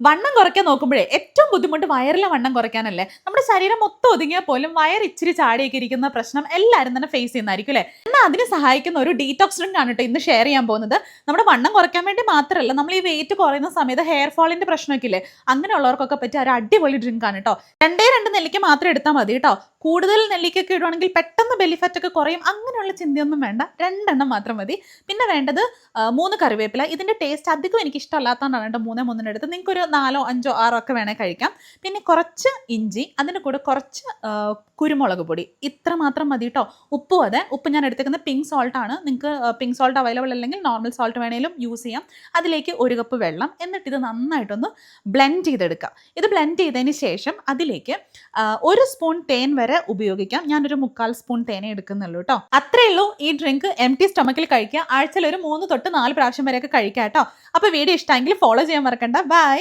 വണ്ണം കുറയ്ക്കാൻ നോക്കുമ്പോഴേ ഏറ്റവും ബുദ്ധിമുട്ട് വയറിലെ വണ്ണം കുറയ്ക്കാനല്ലേ. നമ്മുടെ ശരീരം മൊത്തം ഒതുങ്ങിയാൽ പോലും വയർ ഇച്ചിരി ചാടിയൊക്കെ ഇരിക്കുന്ന പ്രശ്നം എല്ലാവരും തന്നെ ഫേസ് ചെയ്യുന്നതായിരിക്കും അല്ലേ. എന്നാൽ അതിന് സഹായിക്കുന്ന ഒരു ഡീറ്റോക്സ് ഡ്രിങ്ക് ആണ് കേട്ടോ ഇന്ന് ഷെയർ ചെയ്യാൻ പോകുന്നത്. നമ്മുടെ വണ്ണം കുറയ്ക്കാൻ വേണ്ടി മാത്രമല്ല, നമ്മൾ ഈ വെയിറ്റ് കുറയുന്ന സമയത്ത് ഹെയർ ഫോളിന്റെ പ്രശ്നമൊക്കെ ഇല്ലേ, അങ്ങനെയുള്ളവർക്കൊക്കെ പറ്റിയ ഒരു അടിപൊളി ഡ്രിങ്ക് ആണ് കേട്ടോ. 2 നെല്ലിക്ക മാത്രം എടുത്താൽ മതി കേട്ടോ. കൂടുതൽ നെല്ലിക്കൊക്കെ ഇടുവാണെങ്കിൽ പെട്ടെന്ന് ബെല്ലി ഫാറ്റ് ഒക്കെ കുറയും. അങ്ങനെയുള്ള ചിന്തയൊന്നും വേണ്ട, 2 മാത്രം മതി. പിന്നെ വേണ്ടത് 3 കറിവേപ്പില. ഇതിന്റെ ടേസ്റ്റ് അധികം എനിക്ക് ഇഷ്ടമല്ലാത്തതുകൊണ്ടാണ് കേട്ടോ 3 എടുത്ത്. നിങ്ങൾക്ക് ഒരു 4, 5, 6 ഒക്കെ വേണേൽ കഴിക്കാം. പിന്നെ കുറച്ച് ഇഞ്ചി, അതിൻ്റെ കൂടെ കുറച്ച് കുരുമുളക് പൊടി, ഇത്ര മാത്രം മതി കേട്ടോ. ഉപ്പും അതെ, ഉപ്പ് ഞാൻ എടുത്തേക്കുന്നത് പിങ്ക് സോൾട്ട് ആണ്. നിങ്ങൾക്ക് പിങ്ക് സോൾട്ട് അവൈലബിൾ അല്ലെങ്കിൽ നോർമൽ സോൾട്ട് വേണേലും യൂസ് ചെയ്യാം. അതിലേക്ക് 1 കപ്പ് വെള്ളം, എന്നിട്ട് ഇത് നന്നായിട്ടൊന്ന് ബ്ലെൻഡ് ചെയ്തെടുക്കാം. ഇത് ബ്ലെൻഡ് ചെയ്തതിന് ശേഷം അതിലേക്ക് 1 സ്പൂൺ തേൻ വരെ ഉപയോഗിക്കാം. ഞാനൊരു 3/4 സ്പൂൺ തേനേ എടുക്കുന്നുള്ളൂ കേട്ടോ. അത്രേ ഉള്ളൂ. ഈ ഡ്രിങ്ക് എംപ്റ്റി സ്റ്റൊമക്കിൽ കഴിക്കുക. ആഴ്ചയിൽ ഒരു 3 തൊട്ട് 4 പ്രാവശ്യം വരെയൊക്കെ കഴിക്കാം കേട്ടോ. അപ്പോൾ വീഡിയോ ഇഷ്ടമെങ്കിൽ ഫോളോ ചെയ്യാൻ മറക്കണ്ട. ബൈ.